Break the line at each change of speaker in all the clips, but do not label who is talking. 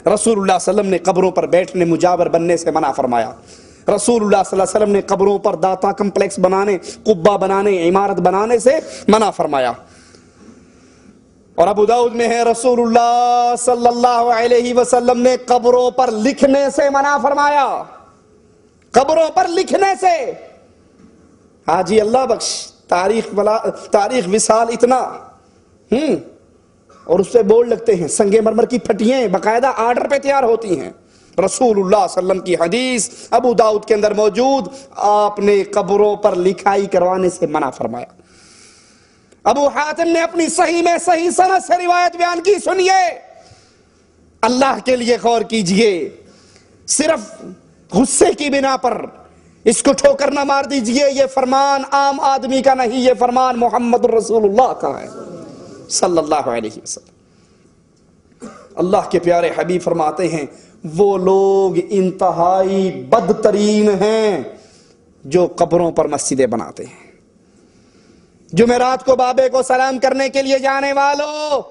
رسول اللہ صلی اللہ علیہ وسلم نے قبروں پر بیٹھنے مجاور بننے سے منع فرمایا. رسول اللہ صلی اللہ علیہ وسلم نے قبروں پر داتا کمپلیکس بنانے، قبہ بنانے، عمارت بنانے سے منع فرمایا. اور ابو داؤد میں ہے رسول اللہ صلی اللہ علیہ وسلم نے قبروں پر لکھنے سے منع فرمایا. قبروں پر لکھنے سے. حاجی اللہ بخش تاریخ وصال اتنا اور اس پہ بورڈ لگتے ہیں، سنگ مرمر کی پھٹیاں باقاعدہ آرڈر پہ تیار ہوتی ہیں. رسول اللہ صلی اللہ علیہ وسلم کی حدیث ابو داؤد کے اندر موجود، آپ نے قبروں پر لکھائی کروانے سے منع فرمایا. ابو حاتم نے اپنی صحیح میں صحیح سند سے روایت بیان کی. سنیے، اللہ کے لیے غور کیجئے. صرف غصے کی بنا پر اس کو ٹھوکر نہ مار دیجئے. یہ فرمان عام آدمی کا نہیں، یہ فرمان محمد رسول اللہ کا ہے صلی اللہ علیہ وسلم. اللہ کے پیارے حبیب فرماتے ہیں وہ لوگ انتہائی بدترین ہیں جو قبروں پر مسجدیں بناتے ہیں. جمعرات کو بابے کو سلام کرنے کے لیے جانے والوں،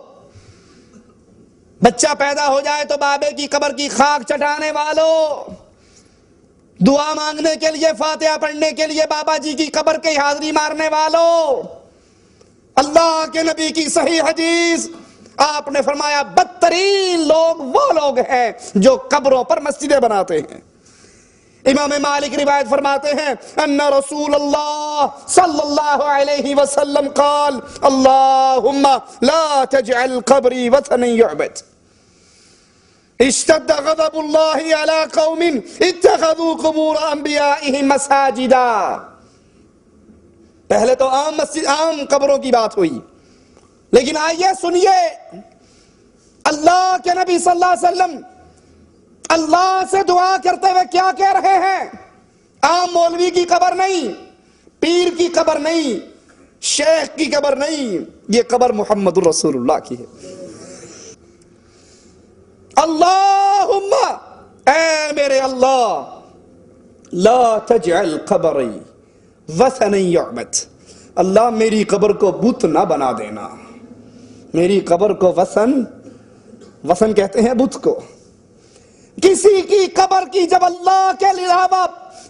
بچہ پیدا ہو جائے تو بابے کی قبر کی خاک چٹانے والوں، دعا مانگنے کے لیے فاتحہ پڑھنے کے لیے بابا جی کی قبر کی حاضری مارنے والوں، اللہ کے نبی کی صحیح حدیث آپ نے فرمایا بدترین لوگ وہ لوگ ہیں جو قبروں پر مسجدیں بناتے ہیں. امام مالک روایت فرماتے ہیں ان رسول اللہ صلی اللہ علیہ وسلم قال اللہم لا تجعل قبری وثنا یعبد اشتد غضب اللہ علی قوم اتخذوا قبور انبیائهم مساجدا. پہلے تو عام قبروں کی بات ہوئی، لیکن آئیے سنیے اللہ کے نبی صلی اللہ علیہ وسلم اللہ سے دعا کرتے ہوئے کیا کہہ رہے ہیں. عام مولوی کی قبر نہیں، پیر کی قبر نہیں، شیخ کی قبر نہیں، یہ قبر محمد رسول اللہ کی ہے. اللہم اے میرے اللہ لا تجعل قبری وثنا یعبد، اللہ میری قبر کو بت نہ بنا دینا. میری قبر کو وثن کہتے ہیں بت کو. کسی کی قبر کی جب اللہ کے علاوہ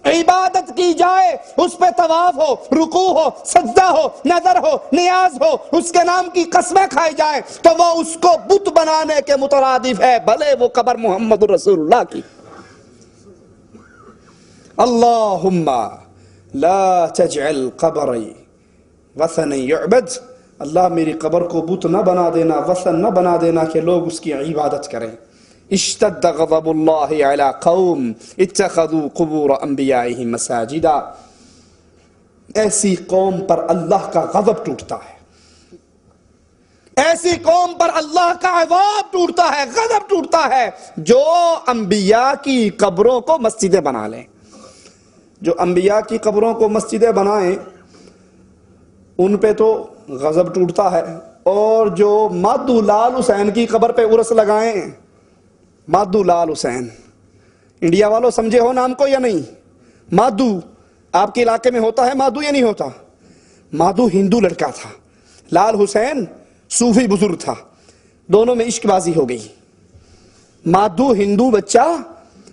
عبادت کی جائے، اس پہ طواف ہو، رکوع ہو، سجدہ ہو، نظر ہو، نیاز ہو، اس کے نام کی قسمیں کھائی جائیں تو وہ اس کو بت بنانے کے مترادف ہے، بھلے وہ قبر محمد رسول اللہ کی. اللہم لا تجعل قبری وثنا یعبد، اللہ میری قبر کو بت نہ بنا دینا، وثن نہ بنا دینا کہ لوگ اس کی عبادت کریں. اشتد غضب اللہ علی قوم اتخذوا قبور انبیائهم مساجدا. ایسی قوم پر اللہ کا غضب ٹوٹتا ہے، ایسی قوم پر اللہ کا عذاب ٹوٹتا ہے، غضب ٹوٹتا ہے جو انبیاء کی قبروں کو مسجدیں بنا لیں. جو انبیاء کی قبروں کو مسجدیں بنائیں ان پہ تو غضب ٹوٹتا ہے، اور جو مادو لال حسین کی قبر پہ عرس لگائیں، مادو لال حسین، انڈیا والوں سمجھے ہو نام کو یا نہیں؟ مادو آپ کے علاقے میں ہوتا ہے مادو یا نہیں ہوتا؟ مادو ہندو لڑکا تھا، لال حسین صوفی بزرگ تھا، دونوں میں عشق بازی ہو گئی. مادو ہندو بچہ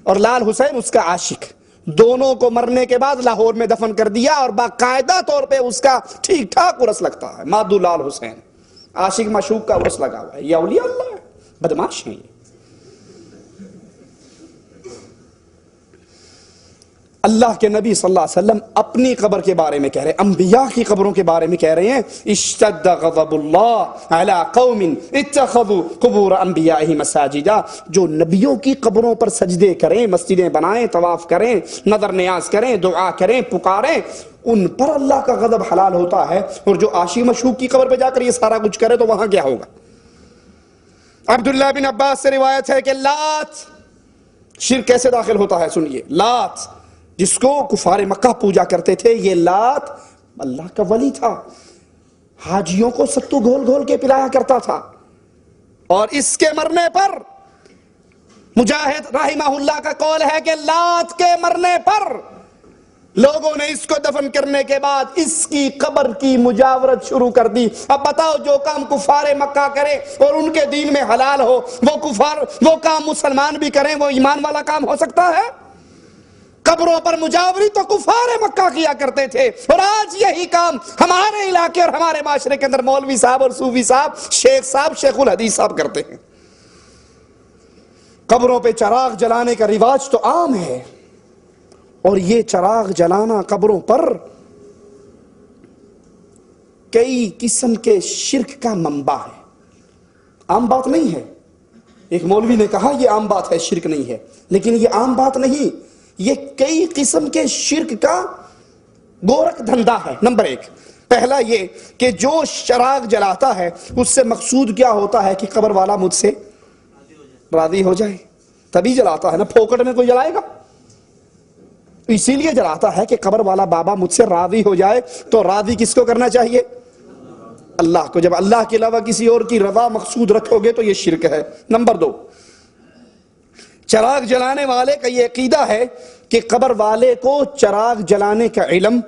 اور لال حسین اس کا عاشق، دونوں کو مرنے کے بعد لاہور میں دفن کر دیا اور باقاعدہ طور پہ اس کا ٹھیک ٹھاک عرس لگتا ہے. مادو لال حسین عاشق معشوق کا عرس لگا ہوا ہے. یہ اولیاء اللہ ہے، بدماش ہیں یہ. اللہ کے نبی صلی اللہ علیہ وسلم اپنی قبر کے بارے میں کہہ رہے ہیں، انبیاء کی قبروں کے بارے میں کہہ رہے ہیں اشتد غضب اللہ علی قوم اتخذوا قبور انبیائهم مساجدا. جو نبیوں کی قبروں پر سجدے کریں، مسجدیں بنائیں، طواف کریں، نظر نیاز کریں، دعا کریں، پکاریں، ان پر اللہ کا غضب حلال ہوتا ہے. اور جو عاشق مشوق کی قبر پہ جا کر یہ سارا کچھ کرے تو وہاں کیا ہوگا؟ عبداللہ بن عباس سے روایت ہے کہ لات، شرک کیسے داخل ہوتا ہے سنیے. لات جس کو کفار مکہ پوجا کرتے تھے، یہ لات اللہ کا ولی تھا، حاجیوں کو ستو گھول گھول کے پلایا کرتا تھا. اور اس کے مرنے پر مجاہد رحمہ اللہ کا قول ہے کہ لات کے مرنے پر لوگوں نے اس کو دفن کرنے کے بعد اس کی قبر کی مجاورت شروع کر دی۔ اب بتاؤ جو کام کفار مکہ کرے اور ان کے دین میں حلال ہو، وہ کام مسلمان بھی کریں، وہ ایمان والا کام ہو سکتا ہے؟ قبروں پر مجاوری تو کفار مکہ کیا کرتے تھے، اور آج یہی کام ہمارے علاقے اور ہمارے معاشرے کے اندر مولوی صاحب اور صوفی صاحب، شیخ الحدیث صاحب کرتے ہیں۔ قبروں پہ چراغ جلانے کا رواج تو عام ہے، اور یہ چراغ جلانا قبروں پر کئی قسم کے شرک کا منبع ہے۔ عام بات نہیں ہے۔ ایک مولوی نے کہا یہ عام بات ہے، شرک نہیں ہے، لیکن یہ عام بات نہیں، یہ کئی قسم کے شرک کا گورکھ دھندا ہے۔ نمبر ایک، پہلا یہ کہ جو چراغ جلاتا ہے اس سے مقصود کیا ہوتا ہے کہ قبر والا مجھ سے راضی ہو جائے، تبھی جلاتا ہے نا، پھوکٹ میں کوئی جلائے گا؟ اسی لیے جلاتا ہے کہ قبر والا بابا مجھ سے راضی ہو جائے۔ تو راضی کس کو کرنا چاہیے؟ اللہ کو۔ جب اللہ کے علاوہ کسی اور کی رضا مقصود رکھو گے تو یہ شرک ہے۔ نمبر دو، چراغ جلانے والے کا یہ عقیدہ ہے کہ قبر والے کو چراغ جلانے کا علم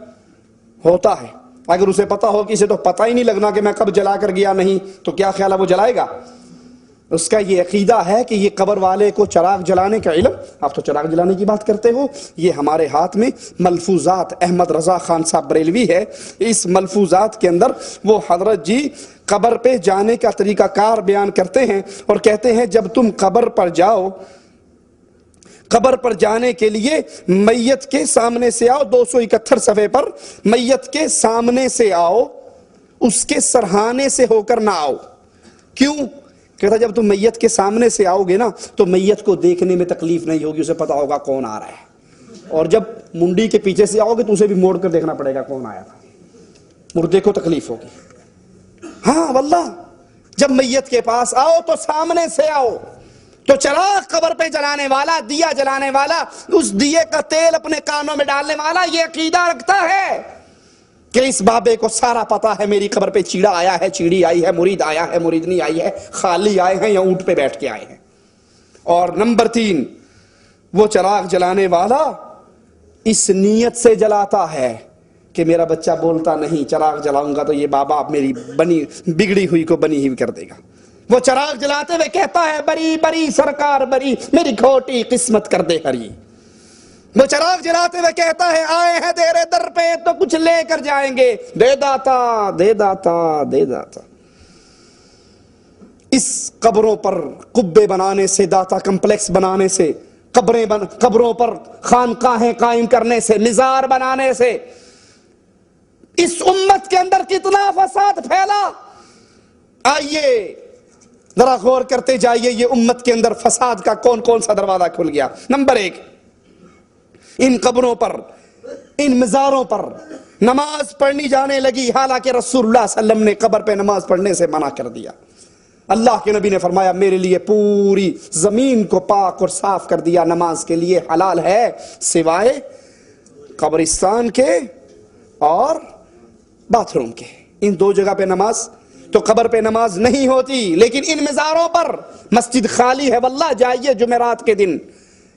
ہوتا ہے۔ اگر اسے پتا ہو کہ اسے تو پتہ ہی نہیں لگنا کہ میں کب جلا کر گیا نہیں، تو کیا خیال ہے وہ جلائے گا؟ اس کا یہ عقیدہ ہے کہ یہ قبر والے کو چراغ جلانے کا علم۔ آپ تو چراغ جلانے کی بات کرتے ہو، یہ ہمارے ہاتھ میں ملفوظات احمد رضا خان صاحب بریلوی ہے، اس ملفوظات کے اندر وہ حضرت جی قبر پہ جانے کا طریقہ کار بیان کرتے ہیں، اور کہتے ہیں جب تم قبر پر جاؤ، قبر پر جانے کے لیے میت کے سامنے سے آؤ، 271 صفحے پر، میت کے سامنے سے آؤ، اس کے سرہانے سے ہو کر نہ آؤ۔ کیوں؟ کہتا جب تم میت کے سامنے سے آؤ گے نا تو میت کو دیکھنے میں تکلیف نہیں ہوگی، اسے پتا ہوگا کون آ رہا ہے، اور جب منڈی کے پیچھے سے آؤ گے تو اسے بھی موڑ کر دیکھنا پڑے گا کون آیا تھا، مردے کو تکلیف ہوگی۔ ہاں واللہ، جب میت کے پاس آؤ تو سامنے سے آؤ۔ تو چراغ قبر پہ جلانے والا، دیا جلانے والا، اس دیے کا تیل اپنے کانوں میں ڈالنے والا یہ عقیدہ رکھتا ہے کہ اس بابے کو سارا پتا ہے میری قبر پہ چیڑا آیا ہے، چیڑی آئی ہے، مرید آیا ہے، مریدنی آئی ہے، خالی آئے ہیں یا اونٹ پہ بیٹھ کے آئے ہیں۔ اور نمبر تین، وہ چراغ جلانے والا اس نیت سے جلاتا ہے کہ میرا بچہ بولتا نہیں، چراغ جلاؤں گا تو یہ بابا میری بگڑی ہوئی کو بنی ہوئی کر دے گا۔ وہ چراغ جلاتے ہوئے کہتا ہے بری بری سرکار بری، میری کھوٹی قسمت کر دے ہری۔ وہ چراغ جلاتے ہوئے کہتا ہے آئے ہیں تیرے در پہ تو کچھ لے کر جائیں گے، دے داتا دے داتا دے داتا۔ اس قبروں پر قبے بنانے سے، داتا کمپلیکس بنانے سے، قبروں پر خانقاہیں قائم کرنے سے، مزار بنانے سے اس امت کے اندر کتنا فساد پھیلا۔ آئیے ذرا غور کرتے جائیے، یہ امت کے اندر فساد کا کون کون سا دروازہ کھل گیا۔ نمبر ایک، ان قبروں پر، ان مزاروں پر نماز پڑھنی جانے لگی، حالانکہ رسول اللہ صلی اللہ علیہ وسلم نے قبر پہ نماز پڑھنے سے منع کر دیا۔ اللہ کے نبی نے فرمایا میرے لیے پوری زمین کو پاک اور صاف کر دیا، نماز کے لیے حلال ہے سوائے قبرستان کے اور باتھ روم کے، ان دو جگہ پہ نماز۔ تو قبر پہ نماز نہیں ہوتی، لیکن ان مزاروں پر مسجد خالی ہے۔ واللہ جائیے جمعرات کے دن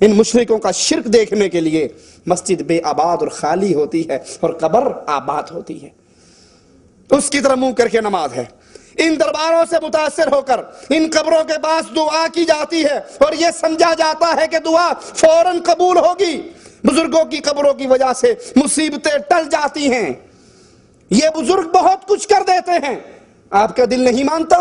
ان مشرکوں کا شرک دیکھنے کے لیے، مسجد بے آباد اور خالی ہوتی ہے اور قبر آباد ہوتی ہے، اس کی طرف منہ کر کے نماز ہے۔ ان درباروں سے متاثر ہو کر ان قبروں کے پاس دعا کی جاتی ہے اور یہ سمجھا جاتا ہے کہ دعا فوراً قبول ہوگی۔ بزرگوں کی قبروں کی وجہ سے مصیبتیں ٹل جاتی ہیں، یہ بزرگ بہت کچھ کر دیتے ہیں۔ آپ کا دل نہیں مانتا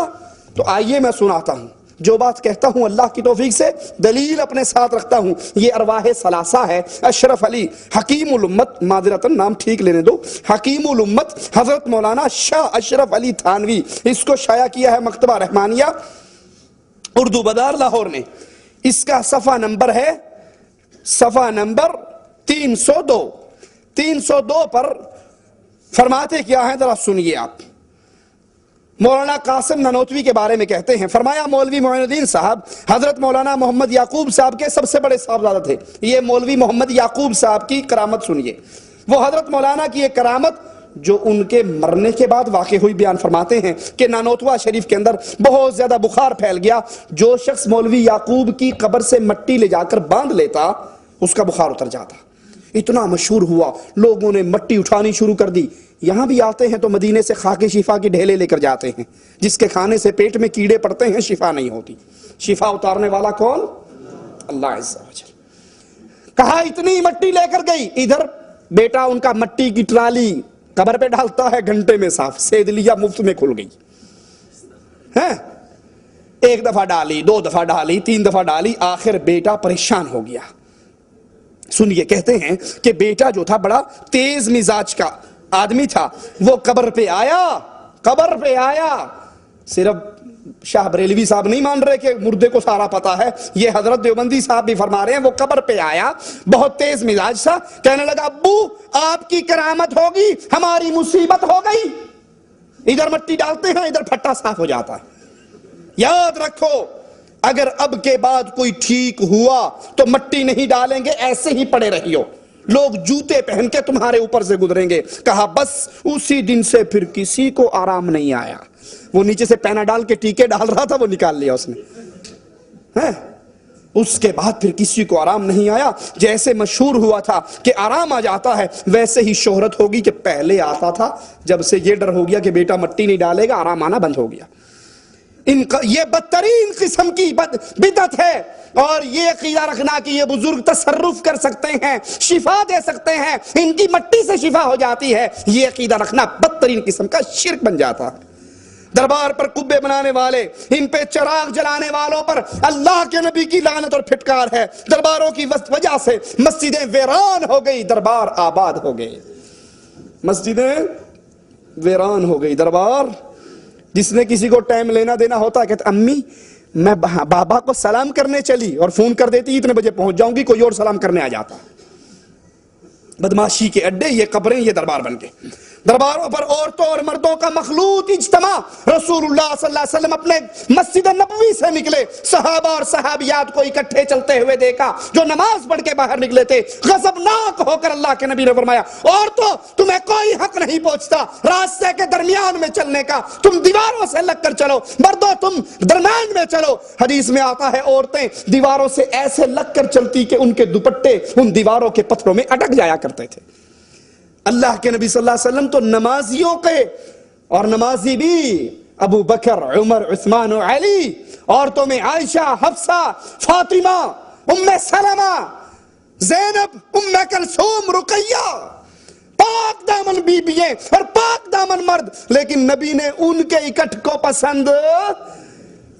تو آئیے میں سناتا ہوں، جو بات کہتا ہوں اللہ کی توفیق سے دلیل اپنے ساتھ رکھتا ہوں۔ یہ ارواح ثلاثہ ہے، اشرف علی حکیم الامت، معذرتاً نام ٹھیک لینے دو، حکیم الامت حضرت مولانا شاہ اشرف علی تھانوی، اس کو شائع کیا ہے مکتبہ رحمانیہ اردو بازار لاہور نے۔ اس کا صفحہ نمبر ہے صفحہ نمبر 302۔ 302 پر فرماتے کیا ہیں ذرا سنیے آپ۔ مولانا قاسم نانوتوی کے بارے میں کہتے ہیں، فرمایا مولوی معین الدین صاحب حضرت مولانا محمد یعقوب صاحب کے سب سے بڑے صاحبزادہ تھے۔ یہ مولوی محمد یعقوب صاحب کی کرامت سنیے۔ وہ حضرت مولانا کی ایک کرامت جو ان کے مرنے کے بعد واقع ہوئی بیان فرماتے ہیں کہ نانوتوا شریف کے اندر بہت زیادہ بخار پھیل گیا، جو شخص مولوی یعقوب کی قبر سے مٹی لے جا کر باندھ لیتا اس کا بخار اتر جاتا۔ اتنا مشہور ہوا، لوگوں نے مٹی اٹھانی شروع کر دی. یہاں بھی آتے ہیں تو مدینے سے خاک شفا کی ڈھیلے لے کر جاتے ہیں، جس کے کھانے سے پیٹ میں کیڑے پڑتے ہیں شفا نہیں ہوتی. شفا اتارنے والا کون؟ اللہ عز و جل. کہا اتنی مٹی لے کر گئی. ادھر بیٹا ان کا مٹی کی ٹرالی قبر پہ ڈالتا ہے، گھنٹے میں صاف. سید لیا مفت میں کھل گئی. ایک دفعہ ڈالی، 2 دفعہ ڈالی، 3 دفعہ ڈالی، آخر بیٹا پریشان ہو گیا. سنیے، کہتے ہیں کہ بیٹا جو تھا بڑا تیز مزاج کا آدمی تھا. وہ قبر پہ آیا. صرف شاہ بریلوی صاحب نہیں مان رہے کہ مردے کو سارا پتا ہے، یہ حضرت دیوبندی صاحب بھی فرما رہے ہیں. وہ قبر پہ آیا، بہت تیز مزاج تھا، کہنے لگا ابو آپ کی کرامت ہوگی، ہماری مصیبت ہو گئی. ادھر مٹی ڈالتے ہیں، ادھر پھٹا صاف ہو جاتا ہے. یاد رکھو، اگر اب کے بعد کوئی ٹھیک ہوا تو مٹی نہیں ڈالیں گے، ایسے ہی پڑے رہیو. لوگ جوتے پہن کے تمہارے اوپر سے گزریں گے. کہا بس اسی دن سے پھر کسی کو آرام نہیں آیا. وہ نیچے سے پینا ڈال کے ٹیکے ڈال رہا تھا، وہ نکال لیا اس نے. اس کے بعد پھر کسی کو آرام نہیں آیا. جیسے مشہور ہوا تھا کہ آرام آ جاتا ہے، ویسے ہی شہرت ہوگی کہ پہلے آتا تھا. جب سے یہ ڈر ہو گیا کہ بیٹا مٹی نہیں ڈالے گا، آرام آنا بند ہو گیا. یہ بدترین قسم کی بدعت ہے. اور یہ عقیدہ رکھنا کہ یہ بزرگ تصرف کر سکتے ہیں، شفا دے سکتے ہیں، ان کی مٹی سے شفا ہو جاتی ہے، یہ عقیدہ رکھنا بدترین قسم کا شرک بن جاتا ہے. دربار پر قبے بنانے والے، ان پہ چراغ جلانے والوں پر اللہ کے نبی کی لعنت اور پھٹکار ہے. درباروں کی وجہ سے مسجدیں ویران ہو گئی، دربار آباد ہو گئے. مسجدیں ویران ہو گئی، دربار. جس نے کسی کو ٹائم لینا دینا ہوتا ہے کہتے امی میں بابا کو سلام کرنے چلی، اور فون کر دیتی اتنے بجے پہنچ جاؤں گی، کوئی اور سلام کرنے آ جاتا. بدماشی کے اڈے یہ قبریں، یہ دربار بن گئے. درباروں پر عورتوں اور مردوں کا مخلوط اجتماع. رسول اللہ صلی اللہ علیہ وسلم اپنے مسجد نبوی سے نکلے، صحابہ اور صحابیات کو اکٹھے چلتے ہوئے دیکھا جو نماز پڑھ کے باہر نکلے تھے. غضبناک ہو کر اللہ کے نبی نے فرمایا عورتوں تمہیں کوئی حق نہیں پہنچتا راستے کے درمیان میں چلنے کا، تم دیواروں سے لگ کر چلو. مردوں تم درمیان میں چلو. حدیث میں آتا ہے عورتیں دیواروں سے ایسے لگ کر چلتی کہ ان کے دوپٹے ان دیواروں کے پتھروں میں اٹک جایا کرتے تھے. اللہ کے نبی صلی اللہ علیہ وسلم تو نمازیوں کے، اور نمازی بھی ابو بکر، عمر، عثمان و علی، عورتوں میں عائشہ، حفصہ، فاطمہ، ام سلمہ، زینب، ام کلثوم، رقیہ، پاک دامن بیبییں اور پاک دامن مرد. لیکن نبی نے ان کے اکٹھ کو پسند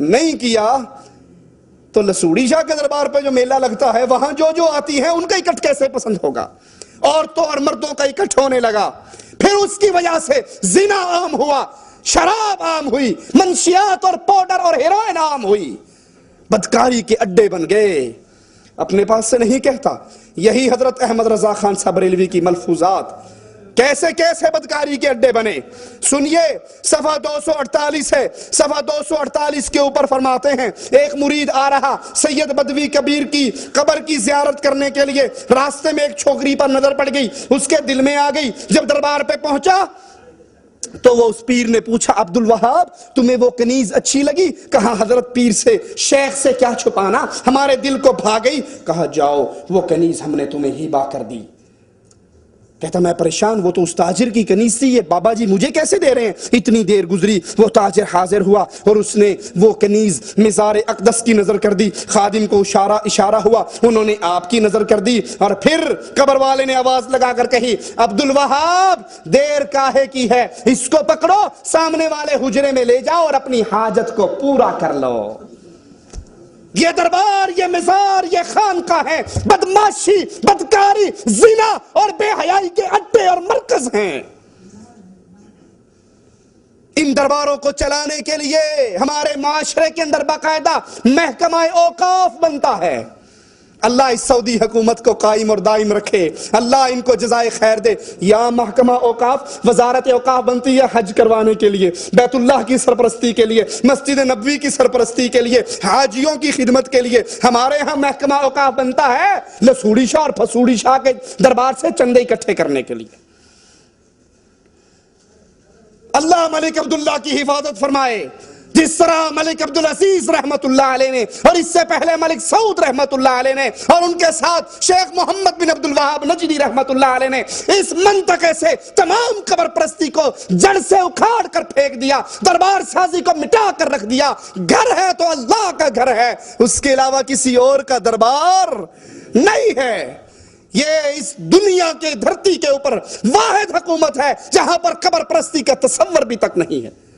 نہیں کیا. تو لسوڑی شاہ کے دربار پہ جو میلہ لگتا ہے، وہاں جو آتی ہیں ان کا اکٹھ کیسے پسند ہوگا؟ عورتوں اور مردوں کا اکٹھ ہونے لگا. پھر اس کی وجہ سے زنا عام ہوا، شراب عام ہوئی، منشیات اور پاؤڈر اور ہیروئن عام ہوئی. بدکاری کے اڈے بن گئے. اپنے پاس سے نہیں کہتا، یہی حضرت احمد رضا خان صاحب بریلوی کی ملفوظات. کیسے کیسے بدکاری کے اڈے بنے. سنیے، صفحہ 248 ہے. صفحہ 248 کے اوپر فرماتے ہیں ایک مرید آ رہا سید بدوی کبیر کی قبر کی زیارت کرنے کے لیے. راستے میں ایک چھوکری پر نظر پڑ گئی، اس کے دل میں آ گئی. جب دربار پہ پہنچا تو وہ اس پیر نے پوچھا عبد الوہاب تمہیں وہ کنیز اچھی لگی؟ کہا حضرت پیر سے شیخ سے کیا چھپانا، ہمارے دل کو بھا گئی. کہا جاؤ وہ کنیز ہم نے تمہیں ہبہ کر دی. کہتا میں پریشان، وہ تو اس تاجر کی کنیز تھی، یہ بابا جی مجھے کیسے دے رہے ہیں؟ اتنی دیر گزری، وہ تاجر حاضر ہوا اور اس نے وہ کنیز مزار اقدس کی نظر کر دی. خادم کو اشارہ ہوا، انہوں نے آپ کی نظر کر دی. اور پھر قبر والے نے آواز لگا کر کہی عبد الوہاب دیر کاہے کی ہے، اس کو پکڑو، سامنے والے حجرے میں لے جاؤ اور اپنی حاجت کو پورا کر لو. یہ دربار، یہ مزار، یہ خانقاہ ہے، بدماشی، بدکاری، زنا اور بے حیائی کے اڈے اور مرکز ہیں. ان درباروں کو چلانے کے لیے ہمارے معاشرے کے اندر باقاعدہ محکمہ اوقاف بنتا ہے. اللہ اس سعودی حکومت کو قائم اور دائم رکھے، اللہ ان کو جزائے خیر دے. یا محکمہ اوقاف، وزارت اوقاف بنتی ہے حج کروانے کے لیے، بیت اللہ کی سرپرستی کے لیے، مسجد نبوی کی سرپرستی کے لیے، حاجیوں کی خدمت کے لیے. ہمارے ہاں محکمہ اوقاف بنتا ہے لسوڑی شاہ اور پھسوڑی شاہ کے دربار سے چندے اکٹھے کرنے کے لیے. اللہ ملک عبداللہ کی حفاظت فرمائے. جس طرح ملک عبدالعزیز رحمت اللہ علیہ نے اور اس سے پہلے ملک سعود رحمت اللہ علیہ نے اور ان کے ساتھ شیخ محمد بن عبدالوہاب نجدی رحمت اللہ علیہ نے اس منطقے سے تمام قبر پرستی کو جڑ سے اکھاڑ کر پھینک دیا، دربار سازی کو مٹا کر رکھ دیا۔ گھر ہے تو اللہ کا گھر ہے، اس کے علاوہ کسی اور کا دربار نہیں ہے۔ یہ اس دنیا کے دھرتی کے اوپر واحد حکومت ہے جہاں پر قبر پرستی کا تصور بھی تک نہیں ہے۔